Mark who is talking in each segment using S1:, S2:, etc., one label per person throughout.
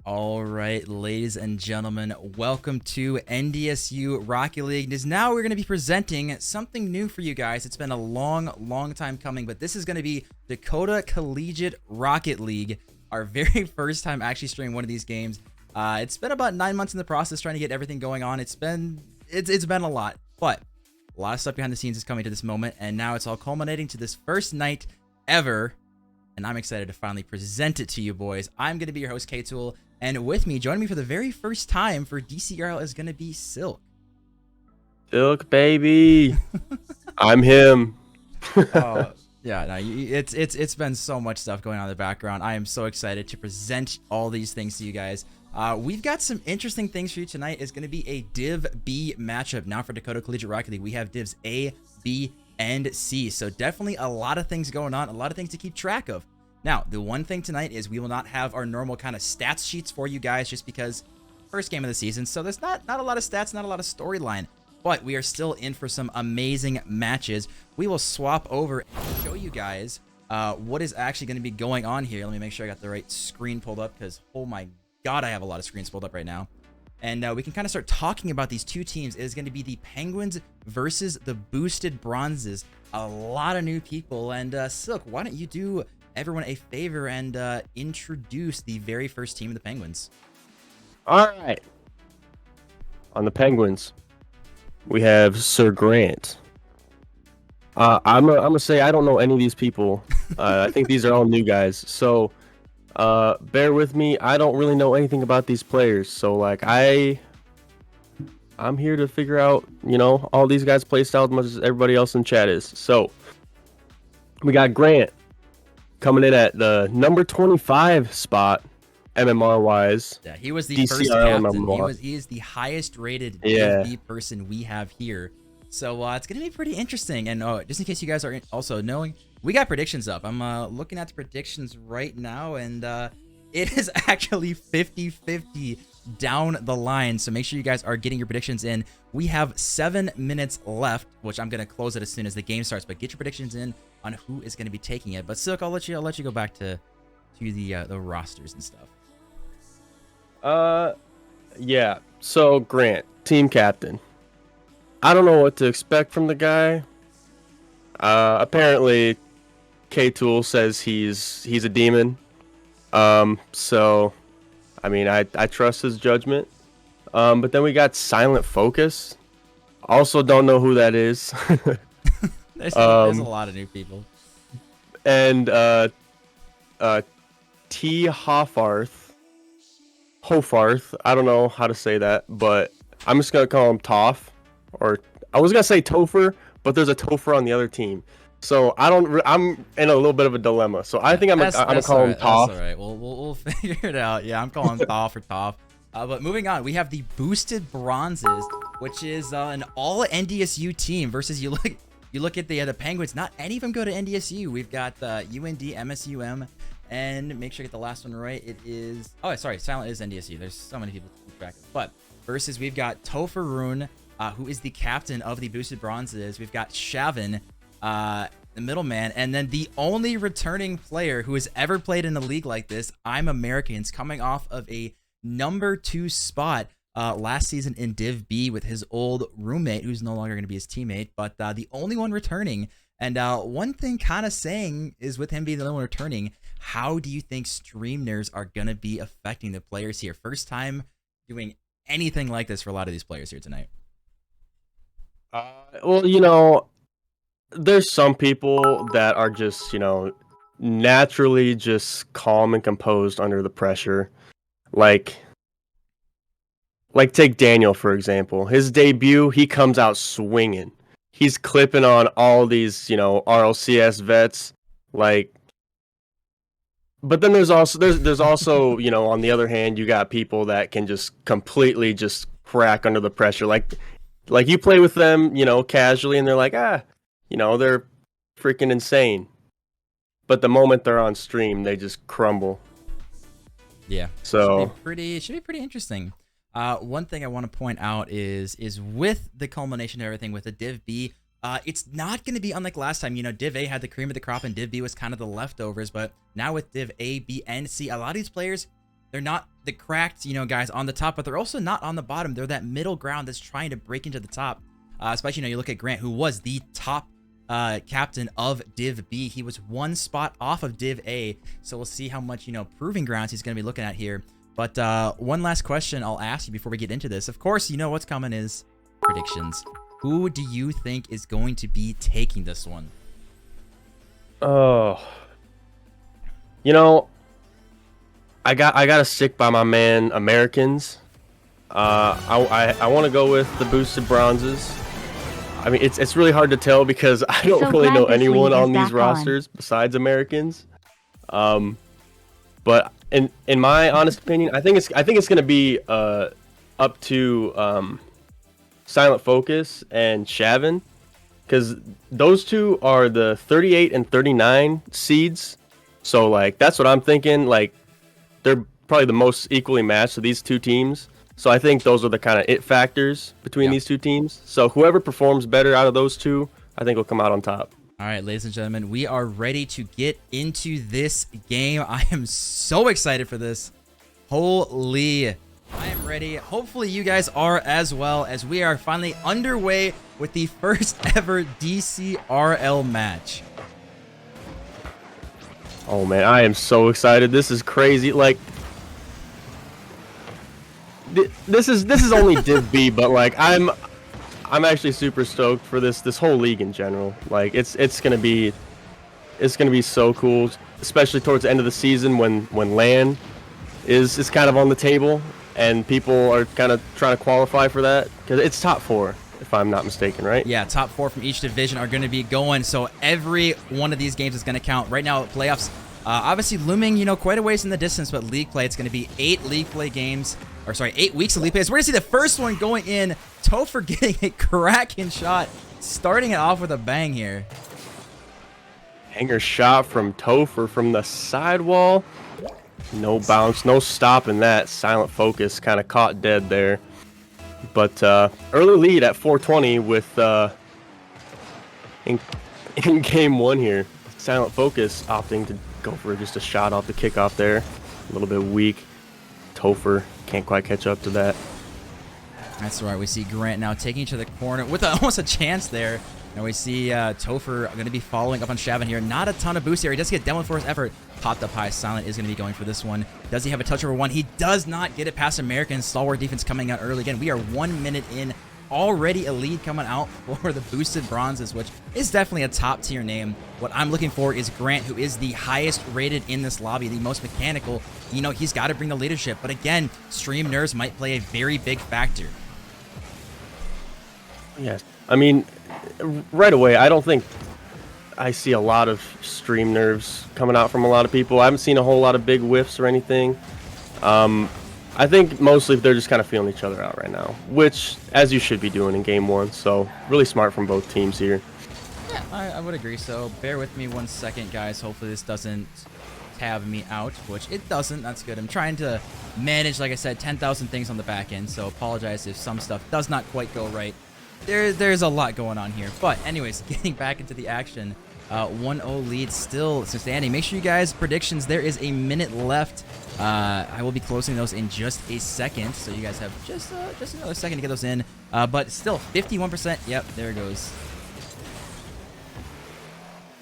S1: All right, ladies and gentlemen, welcome to NDSU Rocket League. Now we're going to be presenting something new for you guys. It's been a long time coming, but this is going to be Dakota Collegiate Rocket League, our very first time actually streaming one of these games. It's been about 9 months in the process trying to get everything going on. It's been a lot, but a lot of stuff behind the scenes is coming to this moment, and now it's all culminating to this first night ever, and I'm excited to finally present it to you boys. I'm going to be your host, K-Tool. And with me, joining me for the very first time for DCRL is going to be Silk.
S2: Silk, baby. I'm him.
S1: Oh, yeah, no, it's been so much stuff going on in the background. I am so excited to present all these things to you guys. We've got some interesting things for you tonight. It's going to be a Div B matchup. Now for Dakota Collegiate Rocket League, we have Divs A, B, and C. So definitely a lot of things going on, a lot of things to keep track of. Now, the one thing tonight is we will not have our normal kind of stats sheets for you guys just because first game of the season, so there's not a lot of stats, not a lot of storyline, but we are still in for some amazing matches. We will swap over and show you guys what is actually going to be going on here. Let me make sure I got the right screen pulled up because, oh my god, I have a lot of screens pulled up right now. And we can kind of start talking about these two teams. It is going to be the Penguins versus the Boosted Bronzes. A lot of new people. And Silk, why don't you do everyone a favor and introduce the very first team of the Penguins?
S2: All right. On the Penguins, we have Sir Grant. I'm gonna say I don't know any of these people. I think these are all new guys. So bear with me. I don't really know anything about these players. So like I'm here to figure out, all these guys' play style as much as everybody else in chat is. So we got Grant coming in at the number 25 spot, MMR wise.
S1: Yeah, he was the
S2: DCRL
S1: first captain.
S2: MMR.
S1: He is the highest rated DV person we have here. So it's gonna be pretty interesting. And just in case you guys are also knowing, we got predictions up. I'm looking at the predictions right now, and it is actually 50-50 down the line. So make sure you guys are getting your predictions in. We have 7 minutes left, which I'm gonna close it as soon as the game starts. But get your predictions in on who is going to be taking it. But Silk, I'll let you go back to the rosters and stuff.
S2: Yeah. So Grant, team captain. I don't know what to expect from the guy. Apparently, K-Tool says he's a demon. So, I mean, I trust his judgment. But then we got Silent Focus. Also, don't know who that is.
S1: There's a lot of new people.
S2: And T. Hofarth. I don't know how to say that, but I'm just gonna call him Toph. Or I was gonna say Topher, but there's a Topher on the other team. So I'm in a little bit of a dilemma. So I think I'm gonna call him Toph.
S1: That's all right. We'll figure it out. Yeah, I'm calling him Toph or Toph. But moving on, we have the Boosted Bronzes, which is an all NDSU team versus you look at the Penguins. Not any of them go to NDSU. We've got UND, MSUM, and make sure I get the last one right. It is... Oh, sorry. Silent is NDSU. There's so many people to keep track of. But versus we've got Topher Rune, who is the captain of the Boosted Bronzes. We've got Shavin, the middleman. And then the only returning player who has ever played in a league like this, I'm Americans, coming off of a number 2 spot last season in Div B with his old roommate, who's no longer going to be his teammate, but the only one returning. And one thing kind of saying is, with him being the only one returning, how do you think stream nerves are going to be affecting the players here? First time doing anything like this for a lot of these players here tonight.
S2: Well, there's some people that are just, naturally just calm and composed under the pressure. Like take Daniel, for example. His debut, he comes out swinging. He's clipping on all these, RLCS vets. But then there's also, on the other hand, you got people that can just completely just crack under the pressure. Like you play with them, casually, and they're like, they're freaking insane. But the moment they're on stream, they just crumble.
S1: Yeah.
S2: So
S1: it should be pretty interesting. One thing I want to point out is with the culmination of everything with the Div B, It's not going to be unlike last time. You know, Div A had the cream of the crop and Div B was kind of the leftovers. But now with Div A, B, and C, a lot of these players they're not the cracked, guys on the top, but they're also not on the bottom. They're that middle ground that's trying to break into the top. Especially, you look at Grant, who was the top captain of Div B. He was one spot off of Div A. So we'll see how much, proving grounds he's going to be looking at here. But one last question I'll ask you before we get into this. Of course, what's coming is predictions. Who do you think is going to be taking this one?
S2: Oh, I gotta stick by my man Americans. I want to go with the boosted bronzes. I mean, it's really hard to tell because I don't really know anyone on these rosters besides Americans. But in my honest opinion, I think it's gonna be up to Silent Focus and Shavin, because those two are the 38 and 39 seeds. So like that's what I'm thinking. Like they're probably the most equally matched of these two teams. So I think those are the kind of it factors between these two teams. So whoever performs better out of those two, I think will come out on top.
S1: All right, ladies and gentlemen, we are ready to get into this game. I am so excited for this. Holy, I am ready. Hopefully you guys are as well, as we are finally underway with the first ever DCRL match.
S2: Oh man, I am so excited. This is crazy. Like this is only Div B, but like I'm actually super stoked for this whole league in general. Like it's gonna be so cool, especially towards the end of the season when LAN is kind of on the table and people are kind of trying to qualify for that, because it's top 4 if I'm not mistaken, right?
S1: Yeah, top 4 from each division are going to be going, so every one of these games is going to count. Right now, playoffs obviously looming, quite a ways in the distance, but league play, it's going to be 8 league play games. Or sorry, 8 weeks of league play. So we're going to see the first one going in. Topher getting a cracking shot, starting it off with a bang here.
S2: Hanger shot from Topher from the sidewall. No bounce, no stopping that. Silent Focus kind of caught dead there. But early lead at 420 with in game 1 here. Silent Focus opting to go for just a shot off the kickoff there. A little bit weak. Topher can't quite catch up to that.
S1: That's right. We see Grant now taking to the corner with almost a chance there. And we see Topher going to be following up on Shavin here. Not a ton of boost here. He does get demoed for his effort. Popped up high. Silent is going to be going for this one. Does he have a touch over 1? He does not get it past American. Stalwart defense coming out early. Again, we are 1 minute in. Already a lead coming out for the boosted bronzes, which is definitely a top tier name. What I'm looking for is Grant, who is the highest rated in this lobby, the most mechanical. He's got to bring the leadership. But again, stream nerves might play a very big factor.
S2: Yes. I mean, right away, I don't think I see a lot of stream nerves coming out from a lot of people. I haven't seen a whole lot of big whiffs or anything. I think mostly they're just kind of feeling each other out right now, which, as you should be doing in game 1. So really smart from both teams here.
S1: Yeah, I would agree. So bear with me 1 second, guys. Hopefully this doesn't tab me out, which it doesn't. That's good. I'm trying to manage, like I said, 10,000 things on the back end. So apologize if some stuff does not quite go right. There's a lot going on here. But anyways, getting back into the action. 1-0 lead still standing. Make sure you guys, predictions, there is a minute left. I will be closing those in just a second, so you guys have just another second to get those in. But still, 51%. Yep, there it goes.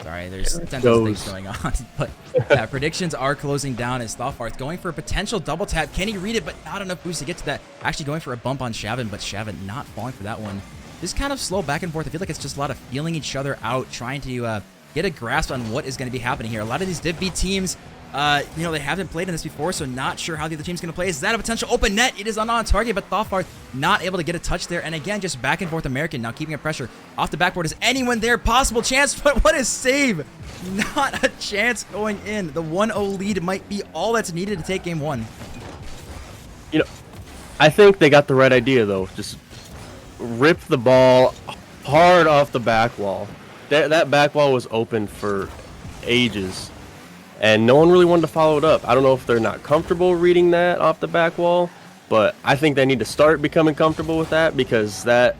S1: Sorry, there's 10,000 things going on. But yeah, predictions are closing down as Thoffarth going for a potential double tap. Can he read it? But not enough boost to get to that. Actually going for a bump on Shavin, but Shavin not falling for that one. Just kind of slow back and forth. I feel like it's just a lot of feeling each other out, trying to get a grasp on what is going to be happening here. A lot of these Div B teams, they haven't played in this before, so not sure how the other team's going to play. Is that a potential open net? It is on target, but Thoffarth not able to get a touch there. And again, just back and forth American now keeping a pressure off the backboard. Is anyone there? Possible chance, but what a save. Not a chance going in. The 1-0 lead might be all that's needed to take game 1.
S2: I think they got the right idea, though. Just rip the ball hard off the back wall. That back wall was open for ages, and no one really wanted to follow it up. I don't know if they're not comfortable reading that off the back wall, but I think they need to start becoming comfortable with that, because that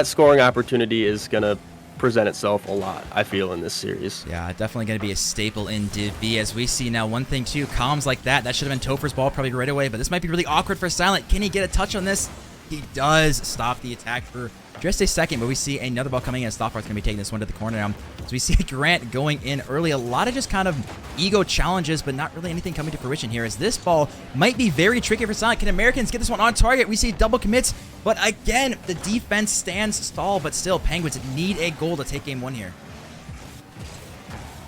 S2: scoring opportunity is gonna present itself a lot, I feel, in this series.
S1: Yeah, definitely going to be a staple in Div B, as we see now. One thing, too, comms like that should have been Topher's ball probably right away, but this might be really awkward for Silent. Can he get a touch on this? He does stop the attack for just a second, but we see another ball coming in. Stopfar's going to be taking this one to the corner now. So we see Grant going in early. A lot of just kind of ego challenges, but not really anything coming to fruition here, as this ball might be very tricky for Silent. Can Americans get this one on target? We see double commits, but again, the defense stands stall, but still, Penguins need a goal to take game one here.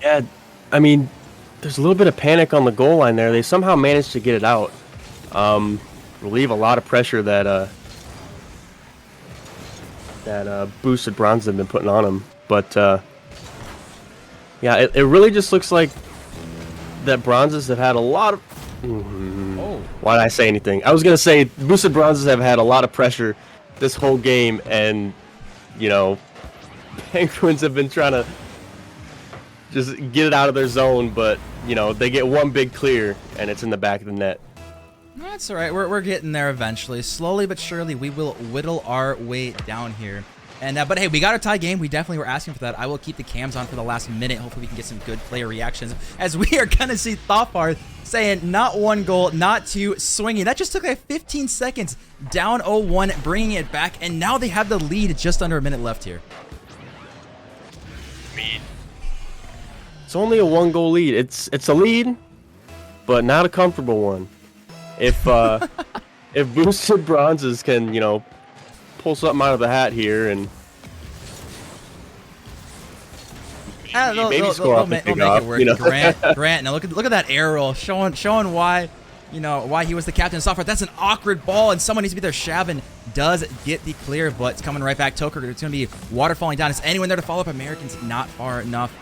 S2: Yeah, I mean, there's a little bit of panic on the goal line there. They somehow managed to get it out. Relieve a lot of pressure that boosted bronze have been putting on them. But yeah, it really just looks like that bronzes have had a lot of. Why did I say anything? I was gonna say boosted bronzes have had a lot of pressure this whole game, and Penguins have been trying to just get it out of their zone, but they get one big clear and it's in the back of the net.
S1: That's all right. We're getting there eventually. Slowly but surely, we will whittle our way down here. And but hey, we got a tie game. We definitely were asking for that. I will keep the cams on for the last minute. Hopefully, we can get some good player reactions, as we are gonna see Thothar saying not one goal, not two, swinging. That just took like 15 seconds. Down 0-1, bringing it back, and now they have the lead. Just under a minute left here.
S2: It's only a 1-goal lead. It's a lead, but not a comfortable one. If boosted bronzes can pull something out of the hat here and maybe score off the kickoff,
S1: Grant. Now look at that arrow showing why why he was the captain of Software. That's an awkward ball, and someone needs to be there. Shavin does get the clear, but it's coming right back. Toker, it's going to be water falling down. Is anyone there to follow up? Americans not far enough.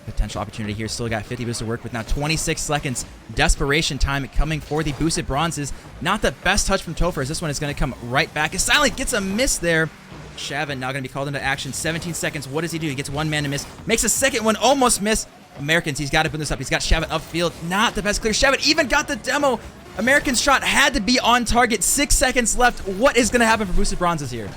S1: Potential opportunity here. Still got 50 boosts to work with now. 26 seconds. Desperation time coming for the boosted bronzes. Not the best touch from Topher, as this one is going to come right back. As Silent gets a miss there. Shavin now going to be called into action. 17 seconds. What does he do? He gets one man to miss. Makes a second one. Almost miss. Americans, he's got to put this up. He's got Shavin upfield. Not the best clear. Shavin even got the demo. American's shot had to be on target. 6 seconds left. What is going to happen for boosted bronzes here?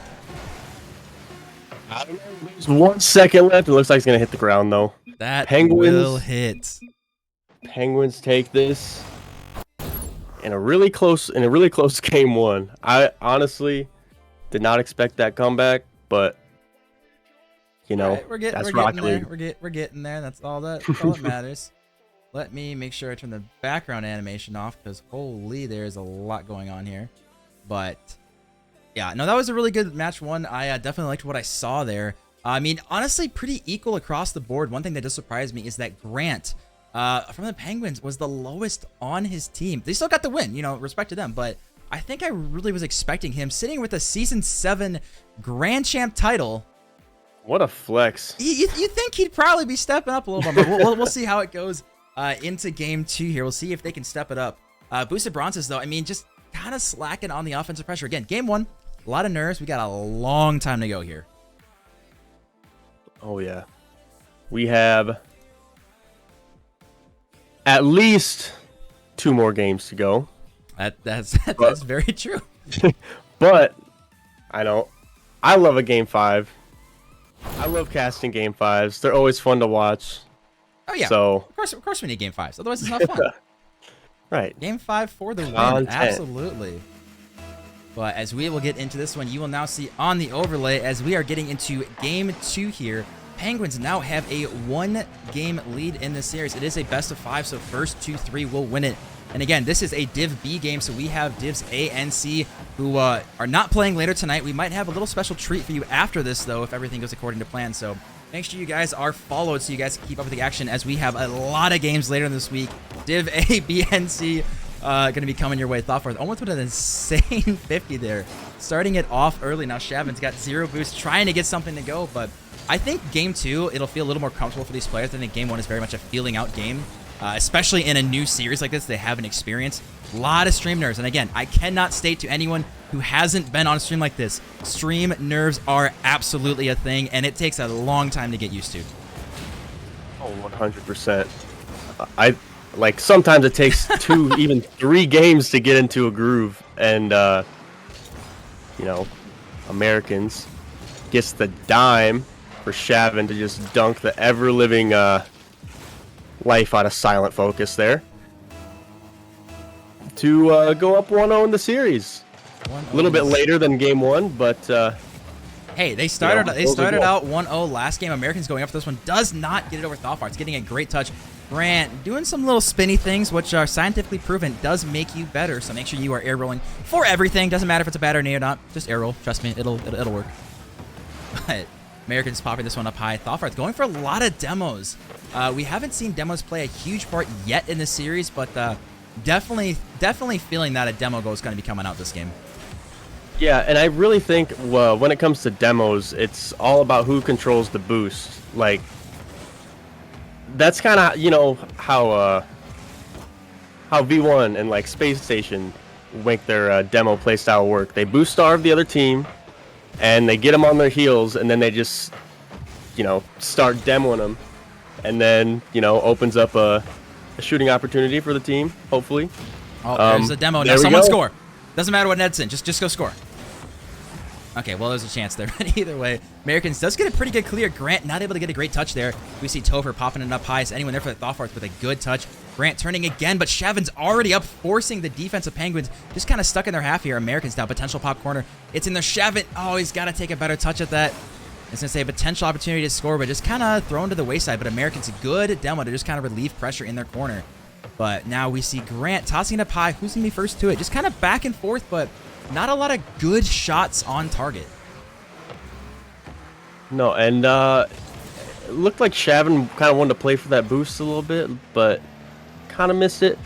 S2: I don't know. There's 1 second left. It looks like it's going to hit the ground, though.
S1: That
S2: Penguins
S1: will hit.
S2: Penguins take this in a really close game one. I honestly did not expect that comeback, but
S1: right, we're getting there. We're getting there. That's all that matters. Let me make sure I turn the background animation off, because holy, there's a lot going on here. But yeah, no, that was a really good match one. I definitely liked what I saw there. I mean, honestly, pretty equal across the board. One thing that does surprise me is that Grant from the Penguins was the lowest on his team. They still got the win, respect to them. But I think I really was expecting him sitting with a Season 7 Grand Champ title.
S2: What a flex.
S1: You think he'd probably be stepping up a little bit, but we'll see how it goes into Game 2 here. We'll see if they can step it up. Boosted bronzes, though, I mean, just kind of slacking on the offensive pressure. Again, Game 1, a lot of nerves. We got a long time to go here.
S2: Oh, yeah. We have at least 2 more games to go.
S1: That's very true.
S2: But I love a Game 5. I love casting Game 5s. They're always fun to watch.
S1: Oh, yeah.
S2: So
S1: of course we need Game 5s. Otherwise, it's not fun.
S2: Right.
S1: Game 5 for the win. Absolutely. But as we will get into this one, you will now see on the overlay as we are getting into Game 2 here. Penguins now have a 1-game lead in this series. It is a best of 5, so first 2-3 will win it. And again, this is a Div B game, so we have Divs A and C who are not playing later tonight. We might have a little special treat for you after this, though, if everything goes according to plan. So make sure you guys are followed so you guys can keep up with the action, as we have a lot of games later in this week. Div A, B, and C going to be coming your way. Thoughtforth almost with an insane 50 there. Starting it off early. Now Shavin's got 0 boost, trying to get something to go, but I think Game 2, it'll feel a little more comfortable for these players. I think Game 1 is very much a feeling out game, especially in a new series like this. They haven't experienced a lot of stream nerves. And again, I cannot state to anyone who hasn't been on a stream like this, stream nerves are absolutely a thing, and it takes a long time to get used to.
S2: Oh, 100%. Sometimes it takes 2, even 3 games to get into a groove. And, Americans gets the dime for Shavin to just dunk the ever-living life out of Silent Focus there. To go up 1-0 in the series. A little bit later than game 1, but
S1: hey, they started out 1-0 last game. Americans going up for this one. Does not get it over Thoughthearts. Getting a great touch. Grant doing some little spinny things, which are scientifically proven does make you better. So make sure you are air rolling for everything. Doesn't matter if it's a bad or knee or not. Just air roll. Trust me, it'll work. But Americans popping this one up high. Thoughthearts going for a lot of demos. We haven't seen demos play a huge part yet in the series, but definitely feeling that a demo goal is going to be coming out this game.
S2: Yeah, and I really think when it comes to demos, it's all about who controls the boost. Like, that's kind of, you know, how V1 and like Space Station make their demo playstyle work. They boost starve the other team, and they get them on their heels, and then they just, you know, start demoing them, and then, you know, opens up a shooting opportunity for the team, hopefully.
S1: Oh, there's the demo. Now someone score. Doesn't matter what net's in. Just go score. Okay, well, there's a chance there. But either way, Americans does get a pretty good clear. Grant not able to get a great touch there. We see Topher popping it up high. Is anyone there for the Thoughthearts with a good touch? Grant turning again, but Shavin's already up, forcing the defensive Penguins just kind of stuck in their half here. Americans now potential pop corner. It's in there. Shavin. Oh, he's got to take a better touch at that. I was going to say a potential opportunity to score, but just kind of thrown to the wayside. But Americans a good demo to just kind of relieve pressure in their corner. But now we see Grant tossing it up high. Who's going to be first to it? Just kind of back and forth, but not a lot of good shots on target.
S2: No, and it looked like Shavin kind of wanted to play for that boost a little bit, but kind of missed it.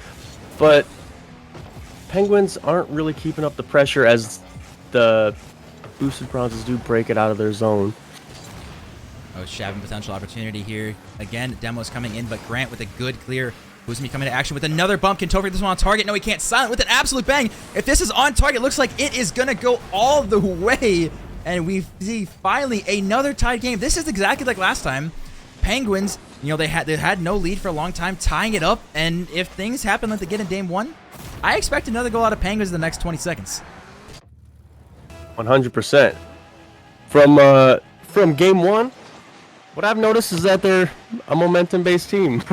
S2: But Penguins aren't really keeping up the pressure as the boosted bronzes do break it out of their zone.
S1: Oh, Shavin potential opportunity here. Again, demo's coming in, but Grant with a good clear. Who's going to be coming to action with another bump? Can Topher get this one on target? No, he can't. Silent with an absolute bang. If this is on target, looks like it is going to go all the way. And we see finally another tied game. This is exactly like last time. Penguins, you know, they had no lead for a long time, tying it up. And if things happen like they get in game 1, I expect another goal out of Penguins in the next 20 seconds.
S2: 100%. From game 1, what I've noticed is that they're a momentum-based team.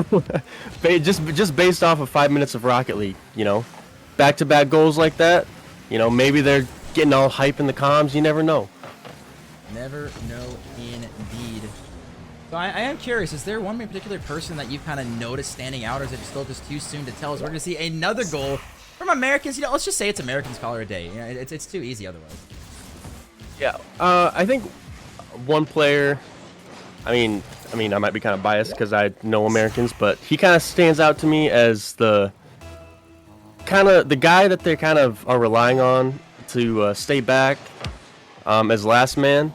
S2: just based off of 5 minutes of Rocket League, you know. Back-to-back goals like that, you know, maybe they're getting all hype in the comms. You never know.
S1: Never know indeed. So I am curious, is there one particular person that you've kind of noticed standing out, or is it still just too soon to tell? As we're going to see another goal from Americans. You know, let's just say it's Americans call it a day. You know, it's too easy otherwise.
S2: Yeah, I think one player... I mean, I might be kind of biased because I know Americans, but he kind of stands out to me as the guy that they kind of are relying on to stay back as last man.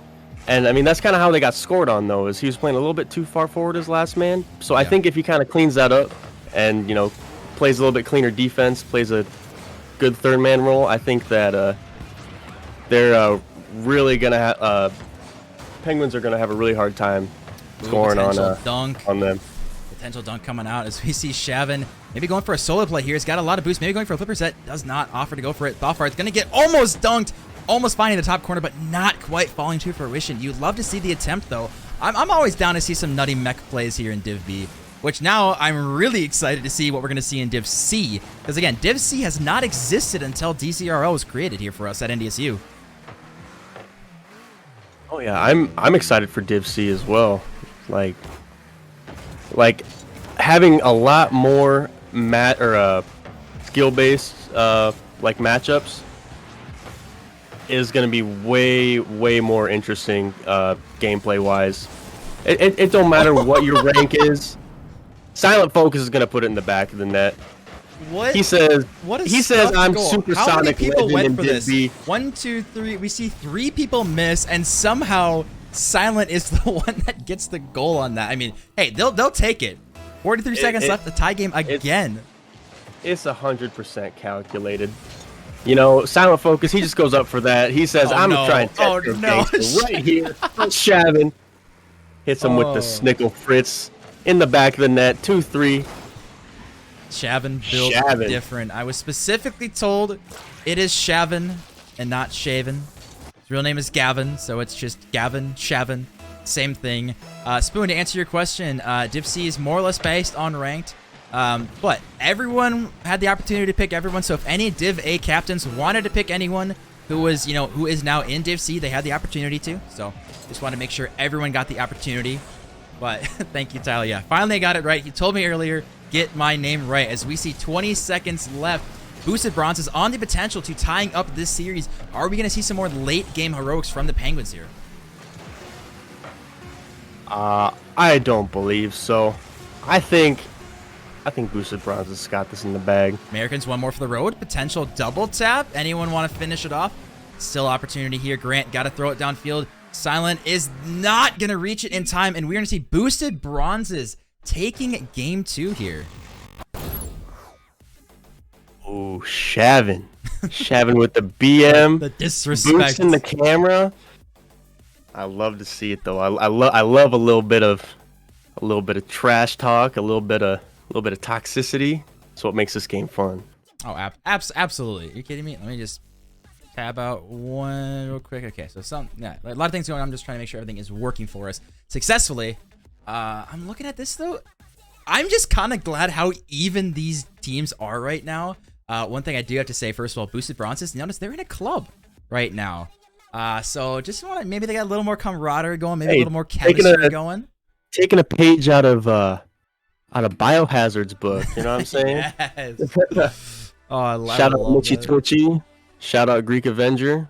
S2: And I mean, that's kind of how they got scored on, though, is he was playing a little bit too far forward as last man. So I think if he kind of cleans that up and, you know, plays a little bit cleaner defense, plays a good third man role, I think that they're really gonna have. Penguins are going to have a really hard time scoring on them.
S1: Potential dunk coming out as we see Shavin maybe going for a solo play here. He's got a lot of boost. Maybe going for a flipper set. Does not offer to go for it. Thoughthearts going to get almost dunked. Almost finding the top corner, but not quite falling to fruition. You'd love to see the attempt, though. I'm always down to see some nutty mech plays here in Div B, which now I'm really excited to see what we're going to see in Div C. Because, again, Div C has not existed until DCRL was created here for us at NDSU.
S2: Oh yeah, I'm excited for Div C as well. Like having a lot more skill-based like matchups is going to be way more interesting gameplay-wise. It don't matter what your rank is. Silent Focus is going to put it in the back of the net.
S1: What?
S2: He says I'm
S1: goal?
S2: supersonic.
S1: How many people went for this?
S2: B.
S1: 1, 2, 3. We see 3 people miss, and somehow Silent is the one that gets the goal on that. I mean, hey, they'll take it. 43 seconds left. The tie game again.
S2: It's 100% calculated. You know, Silent Focus. He just goes up for that. He says, "I'm gonna try and test your gangster right here." Shavin hits him with the Snickle Fritz in the back of the net. 2-3.
S1: Shavin built different. I was specifically told it is Shavin and not Shavin. His real name is Gavin, so it's just Gavin, Shavin. same thing. Spoon, to answer your question, Div C is more or less based on ranked. But everyone had the opportunity to pick everyone. So if any Div A captains wanted to pick anyone who was, who is now in Div C, they had the opportunity to. So just want to make sure everyone got the opportunity. But thank you, Tyler. Yeah, finally I got it right. You told me earlier, get my name right. As we see 20 seconds left, Boosted Bronze is on the potential to tying up this series. Are we going to see some more late game heroics from the Penguins here?
S2: I don't believe so. I think Boosted Bronze has got this in the bag.
S1: Americans, one more for the road. Potential double tap. Anyone want to finish it off? Still opportunity here. Grant got to throw it downfield. Silent is not going to reach it in time, and we're going to see Boosted Bronzes taking game 2 here.
S2: Oh, Shavin. Shavin with the BM.
S1: The disrespect.
S2: Boosting the camera. I love to see it though. I love a little bit of trash talk, a little bit of toxicity. That's what makes this game fun.
S1: Oh, absolutely. Are you kidding me? Let me just tab out one real quick. Okay, so a lot of things going on. I'm just trying to make sure everything is working for us successfully. I'm looking at this though. I'm just kind of glad how even these teams are right now. One thing I do have to say, first of all, Boosted Bronzes, notice they're in a club right now. So just want to, maybe they got a little more camaraderie going, maybe a little more chemistry going.
S2: Taking a page out of Biohazard's book, you know what I'm saying?
S1: Yes. Oh, I love
S2: Shout out Mitchy Twitchy. Shout out Greek Avenger.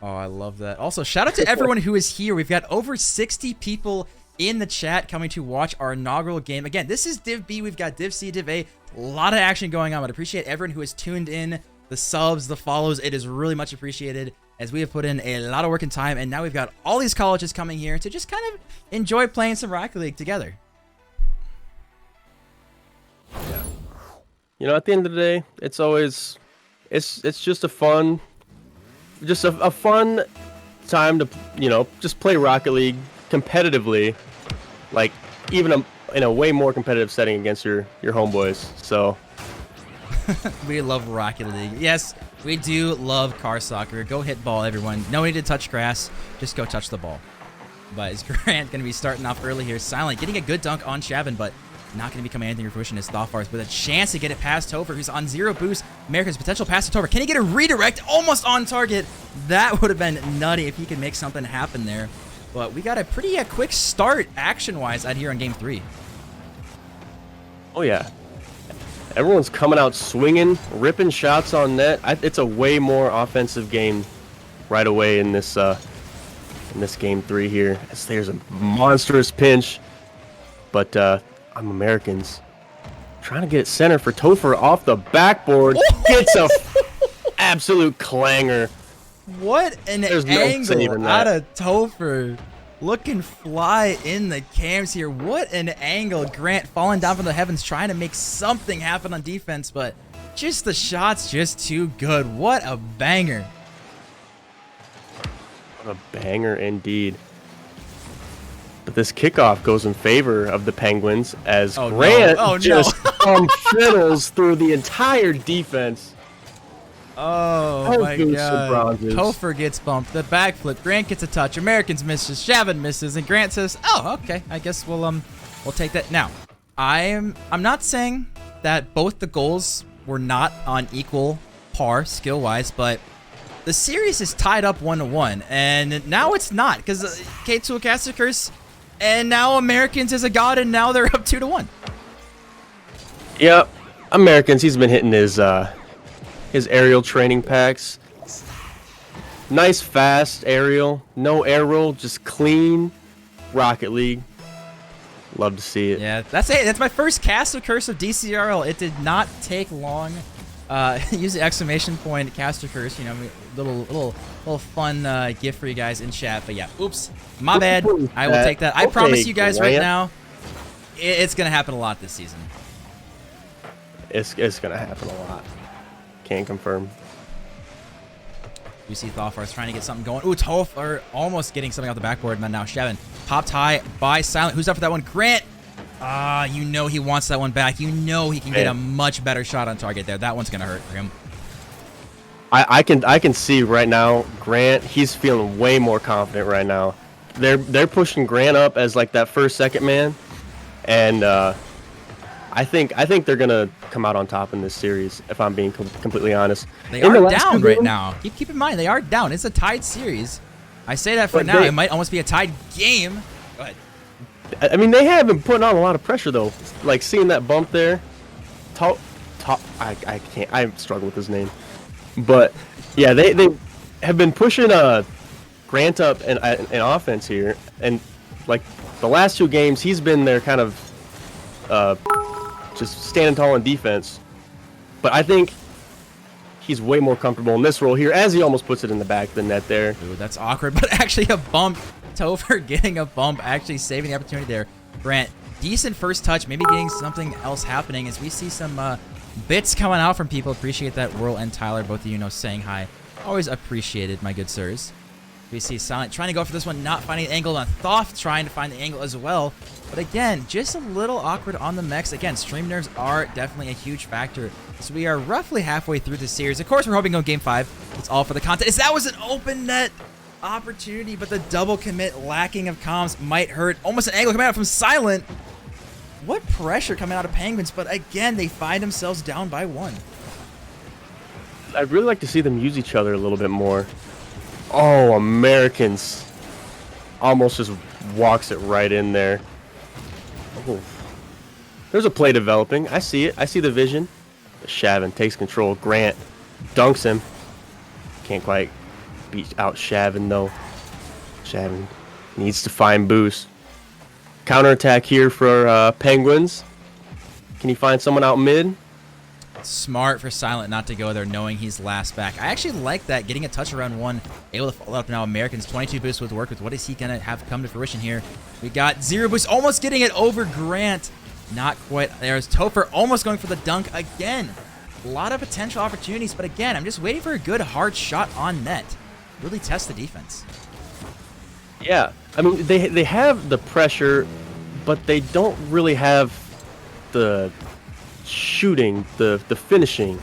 S1: Oh, I love that. Also, shout out to everyone who is here. We've got over 60 people in the chat coming to watch our inaugural game. Again, this is Div B. We've got Div C, Div A. A lot of action going on. But I appreciate everyone who has tuned in, the subs, the follows. It is really much appreciated, as we have put in a lot of work and time, and now we've got all these colleges coming here to just kind of enjoy playing some Rocket League together.
S2: Yeah. At the end of the day, it's always, it's just a fun time to, just play Rocket League competitively, like even in a way more competitive setting against your homeboys. So
S1: we love Rocket League. Yes, we do love car soccer. Go hit ball, everyone. No need to touch grass. Just go touch the ball. But is Grant going to be starting off early here? Silent getting a good dunk on Shavin, but not going to be coming anything to fruition as Thawfars with a chance to get it past Topher, who's on 0 boost. America's potential pass to Topher. Can he get a redirect? Almost on target. That would have been nutty if he could make something happen there. But we got a pretty quick start action-wise out here on Game 3.
S2: Oh, yeah. Everyone's coming out swinging, ripping shots on net. It's a way more offensive game right away in this Game 3 here. As there's a monstrous pinch. But I'm Americans. Trying to get it center for Topher off the backboard. Gets a absolute clanger.
S1: What an angle out of Topher. Looking fly in the cams here. What an angle. Grant falling down from the heavens, trying to make something happen on defense, but just the shot's just too good. What a banger.
S2: What a banger indeed. But this kickoff goes in favor of the Penguins as Grant just fiddles through the entire defense.
S1: Oh my god. Topher gets bumped. The backflip. Grant gets a touch. Americans misses. Shavin misses. And Grant says, oh, okay. I guess we'll take that. Now, I'm not saying that both the goals were not on equal par skill-wise, but the series is tied up 1-1. And now it's not, because K2 cast a curse, and now Americans is a god, and now they're up 2-1.
S2: Yep. Americans, he's been hitting his aerial training packs. Nice fast aerial, no air roll, just clean Rocket League. Love to see it.
S1: Yeah, that's it. That's my first cast of Curse of DCRL. It did not take long. Use the exclamation point caster curse. Little fun gift for you guys in chat. But yeah, oops, my bad. I will take that. I promise you guys right now, it's gonna happen a lot this season.
S2: It's gonna happen a lot. Can't confirm.
S1: You see Thawfars trying to get something going. Ooh, Topher almost getting something off the backboard. And then now Shavin popped high by Silent. Who's up for that one? Grant. He wants that one back. He can get a much better shot on target there. That one's gonna hurt for him.
S2: I can see right now, Grant, he's feeling way more confident right now. they're pushing Grant up as like that first second man, and I think they're gonna come out on top in this series. If I'm being completely honest,
S1: they are down right now. Keep in mind they are down. It's a tied series. I say that for now. It might almost be a tied game. Go ahead.
S2: I mean, they have been putting on a lot of pressure though. Like seeing that bump there. I can't. I struggle with his name, but yeah, they have been pushing Grant up in offense here, and like the last 2 games, he's been there kind of just standing tall in defense. But I think he's way more comfortable in this role here, as he almost puts it in the back of the net there.
S1: Ooh, that's awkward, but actually a bump. Topher getting a bump, actually saving the opportunity there. Grant, decent first touch, maybe getting something else happening as we see some bits coming out from people. Appreciate that, Whirl and Tyler, both of you know, saying hi. Always appreciated, my good sirs. We see Silent trying to go for this one, not finding the angle, and Thoth trying to find the angle as well. But again, just a little awkward on the mechs. Again, stream nerves are definitely a huge factor. So we are roughly halfway through the series. Of course, we're hoping on Game 5. It's all for the content. As that was an open net opportunity, but the double commit, lacking of comms might hurt. Almost an angle coming out from Silent. What pressure coming out of Penguins, but again, they find themselves down by 1.
S2: I'd really like to see them use each other a little bit more. Oh, Americans almost just walks it right in there. Oh. There's a play developing. I see it. I see the vision. Shavin takes control. Grant dunks him. Can't quite beat out Shavin, though. Shavin needs to find boost. Counterattack here for Penguins. Can he find someone out mid?
S1: Smart for Silent not to go there, knowing he's last back. I actually like that, getting a touch around 1, able to follow up now. Americans 22 boost with work with. What is he gonna have come to fruition here? We got 0 boost, almost getting it over Grant. Not quite. There's Topher almost going for the dunk again. A lot of potential opportunities, but again, I'm just waiting for a good hard shot on net. Really test the defense.
S2: Yeah, I mean they have the pressure, but they don't really have the shooting, the finishing,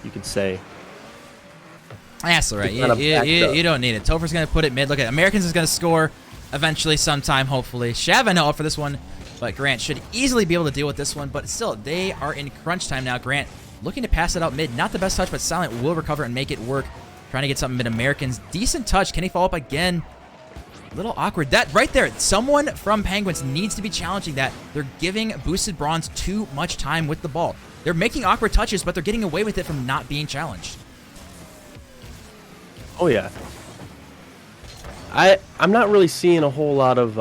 S2: you could say.
S1: That's all right. You don't need it. Topher's going to put it mid. Look at Americans is going to score eventually sometime, hopefully. Shavin out for this one, but Grant should easily be able to deal with this one. But still, they are in crunch time now. Grant looking to pass it out mid. Not the best touch, but Silent will recover and make it work. Trying to get something mid. Americans. Decent touch. Can he follow up again? A little awkward. That right there, someone from Penguins needs to be challenging that. They're giving Boosted Bronze too much time with the ball. They're making awkward touches, but they're getting away with it from not being challenged.
S2: Oh yeah. I'm not really seeing a whole lot of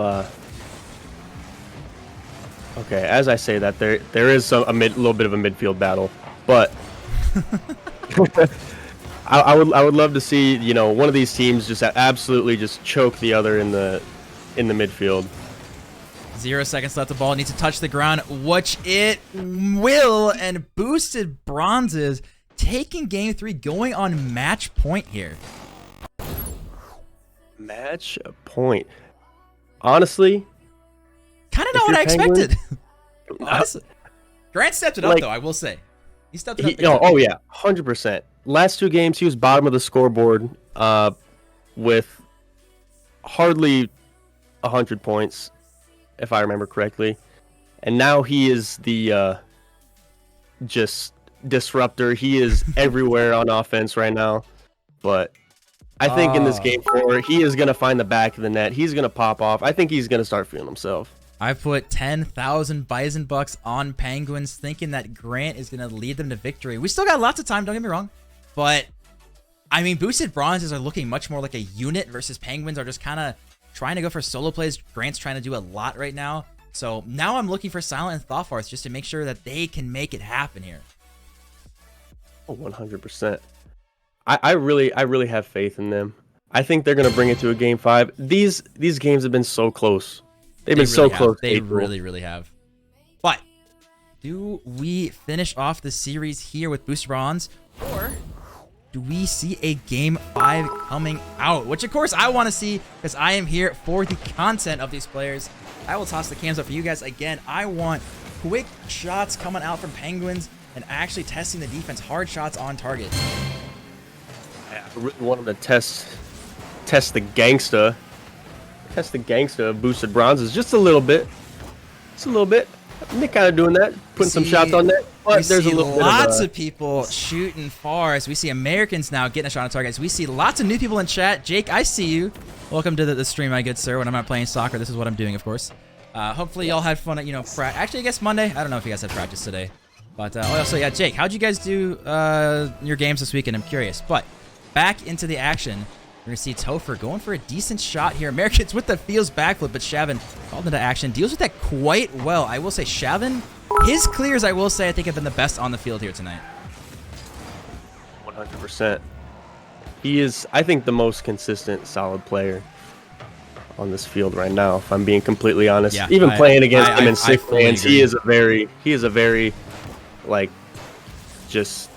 S2: okay, as I say that, there is a little bit of a midfield battle, but I would love to see, you know, one of these teams just absolutely just choke the other in the midfield.
S1: 0 seconds left. The ball needs to touch the ground, which it will, and Boosted Bronzes taking Game 3, going on match point here.
S2: Match point. Honestly,
S1: kind of not what I expected. Honestly, Grant stepped it up, though, I will say. He stepped it up.
S2: Oh yeah, 100%. Last 2 games, he was bottom of the scoreboard with hardly 100 points, if I remember correctly. And now he is the just disruptor. He is everywhere on offense right now. But I think in this game 4, he is going to find the back of the net. He's going to pop off. I think he's going to start feeling himself.
S1: I put 10,000 Bison bucks on Penguins, thinking that Grant is going to lead them to victory. We still got lots of time, don't get me wrong. But, I mean, Boosted Bronzes are looking much more like a unit versus Penguins are just kind of trying to go for solo plays. Grant's trying to do a lot right now. So now I'm looking for Silent and Thoughtfarts just to make sure that they can make it happen here.
S2: Oh, 100%. I really have faith in them. I think they're going to bring it to a Game 5. These games have been so close. They've been so close.
S1: They really have. But do we finish off the series here with Booster Bronze, or do we see a Game 5 coming out? Which, of course, I want to see because I am here for the content of these players. I will toss the cams up for you guys. Again, I want quick shots coming out from Penguins and actually testing the defense. Hard shots on target.
S2: I really want them to test the gangsta test the gangsta of boosted bronzes just a little bit. Just a little bit. They're kind of doing that, putting some shots on net. But there's a little bit
S1: of people shooting far as we see Americans now getting a shot on target. As we see lots of new people in chat. Jake, I see you. Welcome to the stream, my good sir. When I'm not playing soccer, this is what I'm doing, of course. Hopefully y'all had fun at, actually, I guess Monday. I don't know if you guys had practice today. But also, yeah, Jake, how'd you guys do your games this weekend? I'm curious. But back into the action. We're going to see Topher going for a decent shot here. Americans with the feels backflip, but Shavin called into action. Deals with that quite well. I will say Shavin, his clears, I will say, I think have been the best on the field here tonight.
S2: 100%. He is, I think, the most consistent, solid player on this field right now, if I'm being completely honest. Yeah, even playing against him in 6 hands, he is a very, like, just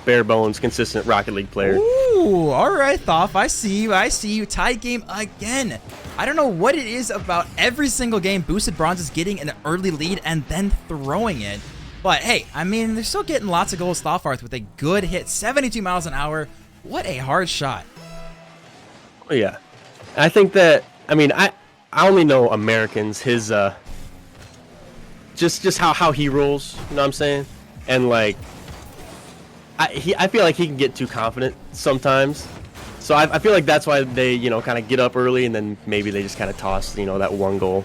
S2: bare bones, consistent Rocket League player.
S1: Ooh, all right, Thoth. I see you. Tied game again. I don't know what it is about every single game. Boosted Bronze is getting an early lead and then throwing it. But hey, I mean, they're still getting lots of goals. Thoffarth with a good hit, 72 miles an hour. What a hard shot.
S2: Oh, yeah. I think that, I mean, I only know Americans, his, just how he rolls, you know what I'm saying? And, like, I feel like he can get too confident sometimes. So I feel like that's why they, kind of get up early and then maybe they just kind of toss, that one goal,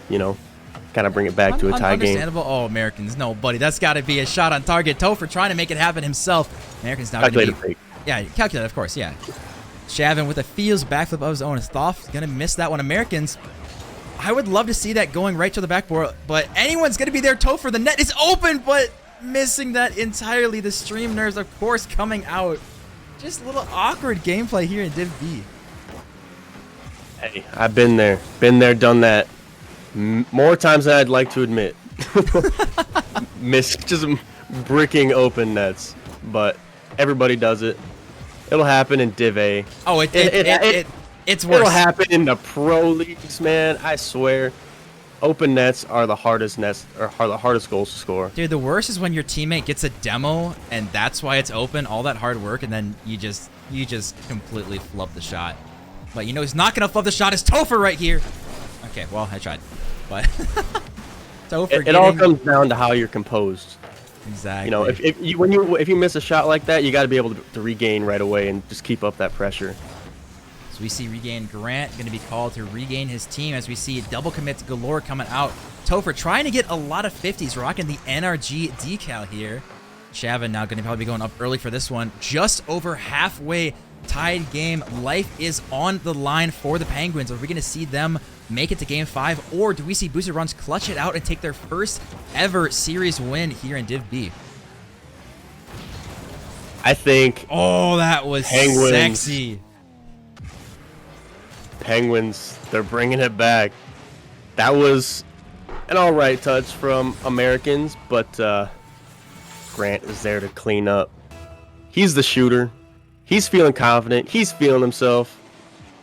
S2: kind of bring it back to a tie game.
S1: Understandable. Oh, Americans. No, buddy. That's got to be a shot on target. Topher trying to make it happen himself. Americans now going to be... Yeah, calculated, of course, yeah. Shavin with a feels backflip of his own. His Thoth going to miss that one. Americans, I would love to see that going right to the backboard, but anyone's going to be there. Topher, the net is open, but missing that entirely. The stream nerves, of course, coming out. Just a little awkward gameplay here in Div B.
S2: Hey, I've been there, done that more times than I'd like to admit. Just bricking open nets, but everybody does it. It'll happen in Div A.
S1: Oh, it's worse.
S2: It'll happen in the pro leagues, man. I swear. Open nets are the hardest goals to score.
S1: Dude, the worst is when your teammate gets a demo and that's why it's open, all that hard work, and then you just completely flub the shot. But who's not gonna flub the shot is Topher right here. Okay, well, I tried. But Topher
S2: it all comes down to how you're composed.
S1: Exactly.
S2: If you miss a shot like that, you got to be able to regain right away and just keep up that pressure.
S1: We see Regain Grant going to be called to regain his team as we see double commits galore coming out. Topher trying to get a lot of 50s, rocking the NRG decal here. Shavin now going to probably be going up early for this one. Just over halfway tied game. Life is on the line for the Penguins. Are we going to see them make it to Game 5, or do we see Boosted Runs clutch it out and take their first ever series win here in Div B?
S2: I think...
S1: Oh, that was sexy.
S2: Penguins, they're bringing it back. That was an all right touch from Americans, but Grant is there to clean up. He's the shooter. He's feeling confident. He's feeling himself.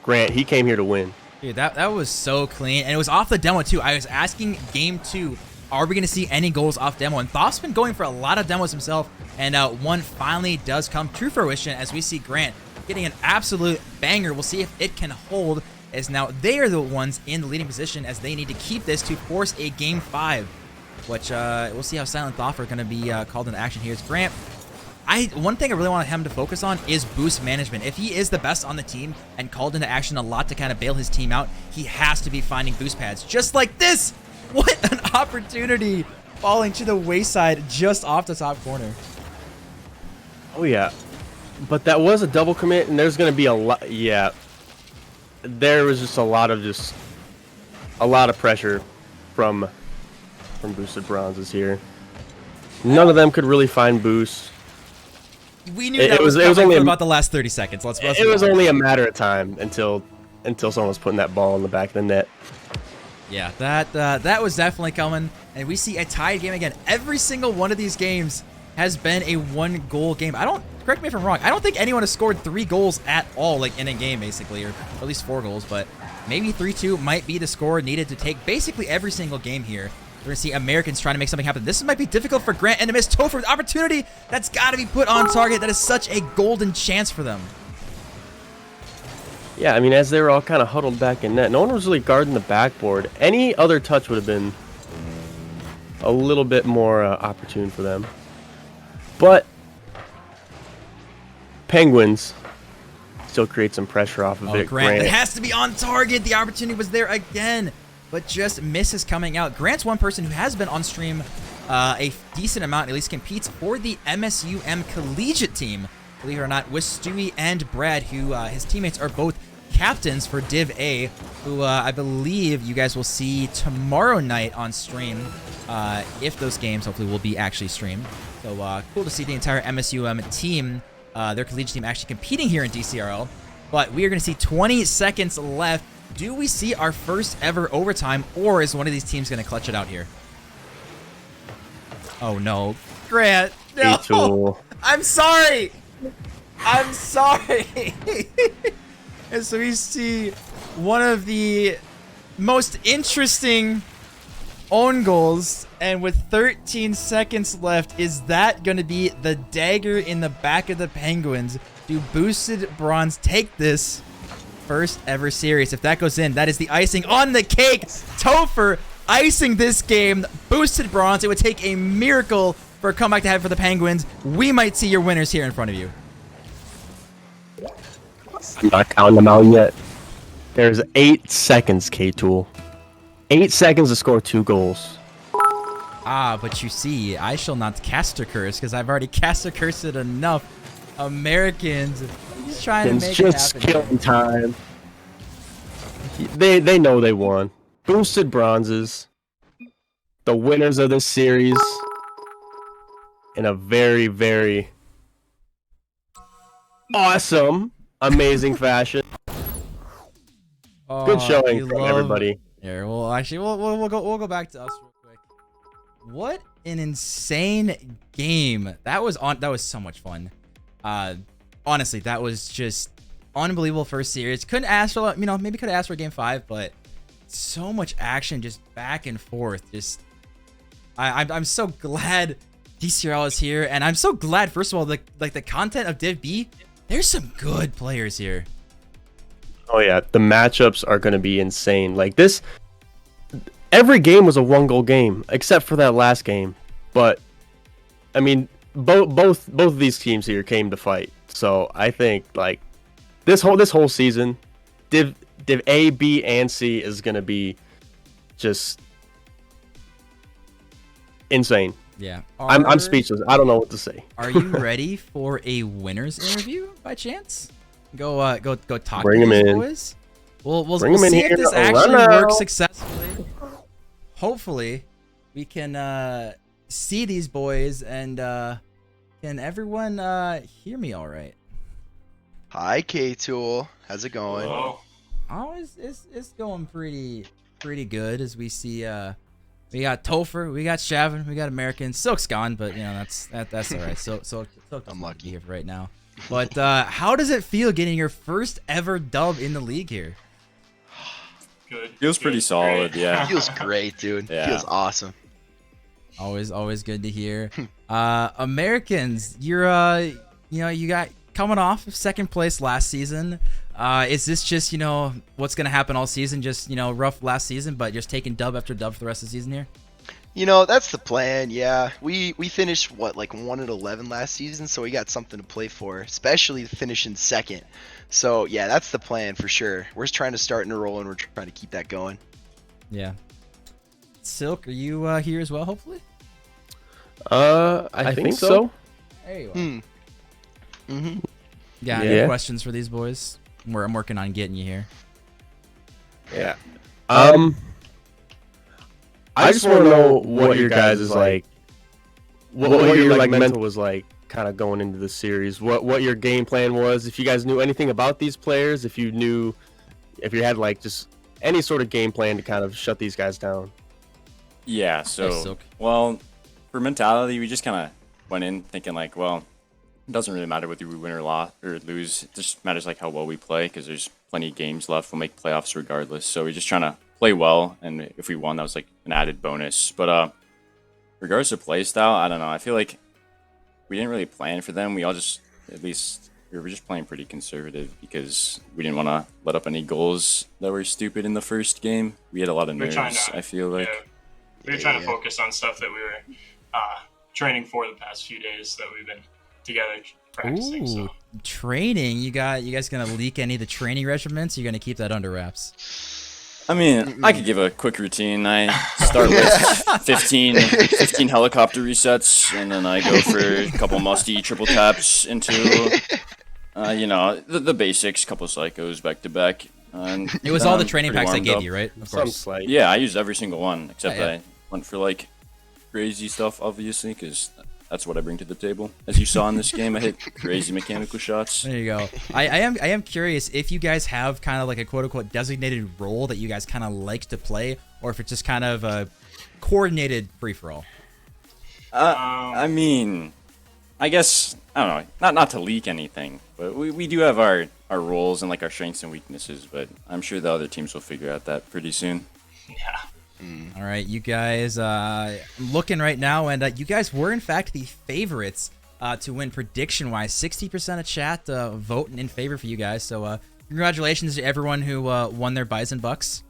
S2: Grant, he came here to win.
S1: Dude, that was so clean, and it was off the demo too. I was asking Game 2, are we going to see any goals off demo? And Thoth's been going for a lot of demos himself, and one finally does come to fruition as we see Grant getting an absolute banger. We'll see if it can hold, as now they are the ones in the leading position as they need to keep this to force a Game 5, which we'll see how Silent Thoth are going to be called into action here. It's Grant. One thing I really want him to focus on is boost management. If he is the best on the team and called into action a lot to kind of bail his team out, he has to be finding boost pads just like this. What an opportunity, falling to the wayside just off the top corner.
S2: Oh yeah. But that was a double commit, and there's going to be a lot. Yeah, there was just a lot of pressure from boosted bronzes here. None of them could really find boost.
S1: We knew it was only about the last 30 seconds.
S2: It was only a matter of time until someone was putting that ball in the back of the net.
S1: Yeah, that was definitely coming, and we see a tied game again. Every single one of these games has been a 1-goal game. Correct me if I'm wrong, I don't think anyone has scored 3 goals at all, like in a game basically, or at least 4 goals, but maybe 3-2 might be the score needed to take basically every single game here. We're going to see Americans trying to make something happen. This might be difficult for Grant and to miss Topher. Opportunity that's got to be put on target. That is such a golden chance for them.
S2: Yeah, I mean, as they were all kind of huddled back in net, no one was really guarding the backboard. Any other touch would have been a little bit more opportune for them. But Penguins still create some pressure off of it.
S1: Grant, it has to be on target. The opportunity was there again, but just misses coming out. Grant's one person who has been on stream a decent amount, at least competes for the MSUM collegiate team, believe it or not, with Stewie and Brad, who his teammates are both captains for Div A, who I believe you guys will see tomorrow night on stream, if those games hopefully will be actually streamed. So cool to see the entire MSUM team, their collegiate team, actually competing here in DCRL. But we are going to see 20 seconds left. Do we see our first ever overtime, or is one of these teams going to clutch it out here? Oh no, Grant! No, I'm sorry. I'm sorry. And so we see one of the most interesting own goals, and with 13 seconds left, is that going to be the dagger in the back of the Penguins? Do Boosted Bronze take this first ever series? If that goes in, that is the icing on the cake. Topher icing this game. Boosted Bronze. It would take a miracle for a comeback to happen for the Penguins. We might see your winners here in front of you.
S2: I'm not counting them out yet. There's 8 seconds, K-Tool. 8 seconds to score 2 goals.
S1: Ah, but you see, I shall not caster curse because I've already caster cursed it enough. Americans, he's trying to make it happen. It's just
S2: killing time. They know they won. Boosted Bronzes, the winners of this series, in a very, very awesome, amazing fashion. Good showing from everybody.
S1: Here, well, actually, we'll go back to us real quick. What an insane game that was on. That was so much fun. Honestly, that was just unbelievable first series. Couldn't ask for, maybe could have asked for game 5, but so much action, just back and forth. Just, I'm so glad DCRL is here, and I'm so glad, first of all, the content of Div B. There's some good players here.
S2: Oh yeah, the matchups are going to be insane. Like this, every game was a 1-goal game except for that last game. But I mean, both of these teams here came to fight. So I think like this whole season, Div A, B, and C is going to be just insane.
S1: Yeah,
S2: I'm speechless. I don't know what to say.
S1: Are you ready for a winners interview by chance? Go talk
S2: Bring
S1: to
S2: him
S1: these
S2: in.
S1: boys. We'll
S2: Bring him
S1: see
S2: in
S1: if this
S2: here.
S1: actually works successfully. Hopefully, we can see these boys, and can everyone hear me all right?
S3: Hi, K-Tool. How's it going?
S4: Hello.
S1: Oh, it's going pretty good, as we see. We got Topher, we got Shavin, we got American. Silk's gone, but that's all right. Silk
S3: I'm lucky
S1: here right now. But how does it feel getting your first ever dub in the league here?
S4: Good.
S5: Feels pretty solid, yeah.
S3: Feels great, dude.
S5: Yeah.
S3: Feels awesome.
S1: Always good to hear. Americans, you're you got coming off of second place last season. Is this just what's gonna happen all season? Just rough last season, but just taking dub after dub for the rest of the season here.
S3: That's the plan. Yeah, we finished like 1-11 last season, so we got something to play for, especially finishing second. So yeah, that's the plan for sure. We're just trying to start in a roll, and we're trying to keep that going.
S1: Yeah. Silk, are you here as well? Hopefully.
S2: I think so.
S1: There you are.
S3: Mm-hmm.
S1: Yeah. Any questions for these boys? I'm working on getting you here.
S2: Yeah. I just want to know what your guys is like. What your like mental was like, kind of going into the series. What your game plan was. If you guys knew anything about these players, if you had like just any sort of game plan to kind of shut these guys down.
S5: Yeah. So well, for mentality, we just kind of went in thinking like, well, it doesn't really matter whether we win or lose. It just matters like how well we play, because there's plenty of games left. We'll make playoffs regardless. So we're just trying to play well, and if we won, that was like an added bonus. But regards to play style, I don't know. I feel like we didn't really plan for them. We all just, at least we were just playing pretty conservative because we didn't want to let up any goals that were stupid in the first game. We had a lot of nerves, I feel like.
S4: Yeah, we were trying to focus on stuff that we were training for the past few days that we've been together practicing.
S1: Ooh,
S4: so.
S1: Training. You guys gonna leak any of the training regiments? You're gonna keep that under wraps?
S5: I mean, I could give a quick routine. I start with 15 helicopter resets, and then I go for a couple musty triple taps into, the basics, couple psychos back to back.
S1: It was all the training packs I gave you, right?
S2: Of course.
S5: Yeah, I used every single one, except I went for like crazy stuff, obviously, because that's what I bring to the table. As you saw in this game, I hit crazy mechanical shots.
S1: There you go. I am curious if you guys have kind of like a quote-unquote designated role that you guys kind of like to play, or if it's just kind of a coordinated free-for-all.
S5: I mean, I guess, I don't know, not to leak anything, but we do have our roles and like our strengths and weaknesses, but I'm sure the other teams will figure out that pretty soon.
S4: Yeah.
S1: All right, you guys, I'm looking right now, and you guys were in fact the favorites to win prediction-wise. 60% of chat voting in favor for you guys. So congratulations to everyone who won their Bison Bucks.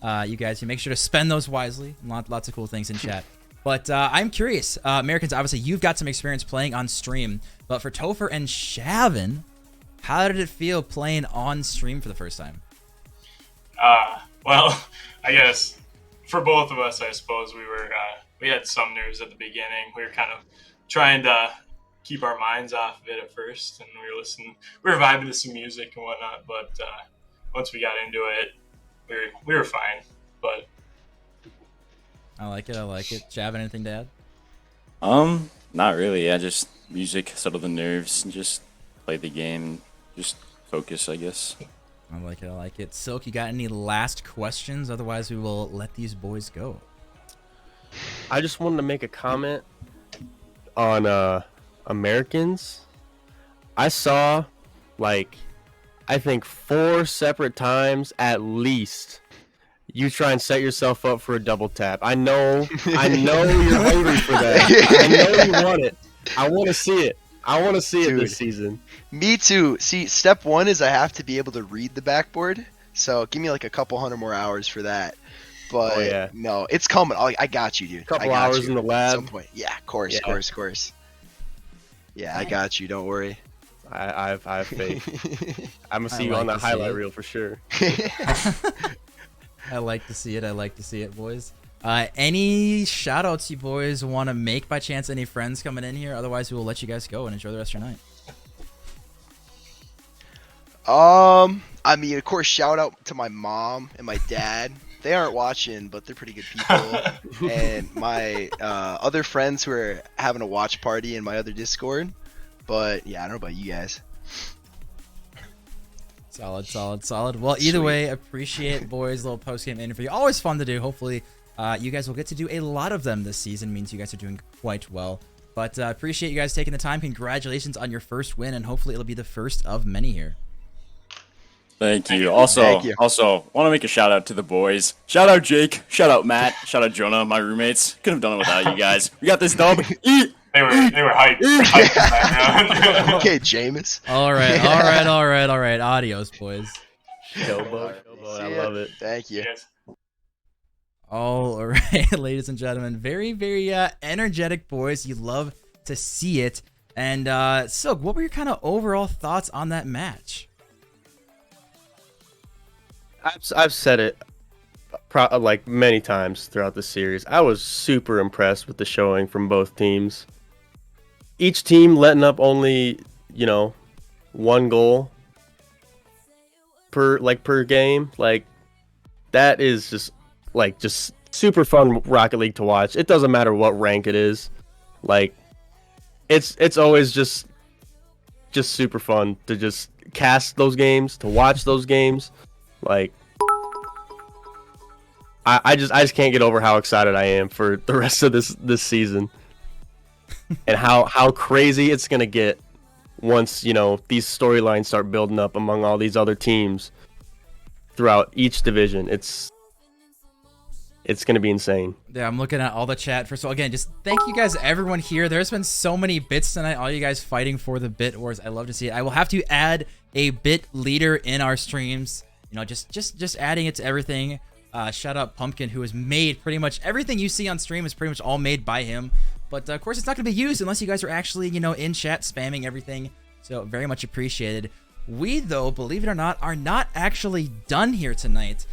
S1: You guys, you make sure to spend those wisely. Lots of cool things in chat. But I'm curious, Americans, obviously you've got some experience playing on stream, but for Topher and Shavin, how did it feel playing on stream for the first time?
S4: Well, I guess for both of us, I suppose we had some nerves at the beginning. We were kind of trying to keep our minds off of it at first, and we were vibing to some music and whatnot. But once we got into it, we were fine. But
S1: I like it. Shavin, anything to add?
S5: Not really. Yeah, just music, settle the nerves, and just play the game, and just focus, I guess.
S1: I like it. Silk, you got any last questions? Otherwise, we will let these boys go.
S2: I just wanted to make a comment on Americans. I saw, I think 4 separate times at least you try and set yourself up for a double tap. I know you're hungry for that. I know you want it. I want to see it. I want to see it this season.
S3: Me too. See, step 1 is I have to be able to read the backboard. So give me like a couple hundred more hours for that. But no, it's coming. I got you, dude.
S2: Couple hours in the lab.
S3: At some point. Yeah, of course. Yeah, I got you. Don't worry.
S2: I have faith. I'm gonna see you on the highlight reel for sure.
S1: I like to see it, boys. Any shout outs you boys want to make by chance? Any friends coming in here? Otherwise, we will let you guys go and enjoy the rest of your night.
S3: I mean, of course, shout out to my mom and my dad. They aren't watching, but they're pretty good people. And my other friends who are having a watch party in my other Discord. But yeah, I don't know about you guys.
S1: Solid. Well, either way, appreciate boys' little post-game interview. Always fun to do. Hopefully, you guys will get to do a lot of them this season. Means you guys are doing quite well. But appreciate you guys taking the time. Congratulations on your first win, and hopefully it'll be the first of many here.
S5: Thank you. Also, want to make a shout out to the boys. Shout out Jake. Shout out Matt. Shout out Jonah, my roommates. Couldn't have done it without you guys. We got this dub.
S4: They were hyped.
S3: Okay, Jameis.
S1: All right. Adios, boys.
S2: Showboat. I love it.
S3: Thank you.
S4: Yes.
S1: All right, ladies and gentlemen, very, very energetic boys. You love to see it. And Silk, what were your kind of overall thoughts on that match?
S2: I've said it many times throughout the series. I was super impressed with the showing from both teams. Each team letting up only, 1 goal per game. That is just super fun Rocket League to watch. It doesn't matter what rank it is. It's always just super fun to just cast those games, to watch those games. I just can't get over how excited I am for the rest of this season, and how crazy it's gonna get once these storylines start building up among all these other teams throughout each division. It's going to be insane.
S1: Yeah, I'm looking at all the chat. First of all, again, just thank you guys, everyone here. There's been so many bits tonight. All you guys fighting for the bit wars. I love to see it. I will have to add a bit leader in our streams. You know, just adding it to everything. Shout out Pumpkin, who has made pretty much everything you see on stream is pretty much all made by him. But of course, it's not going to be used unless you guys are actually, you know, in chat spamming everything. So very much appreciated. We, though, believe it or not, are not actually done here tonight.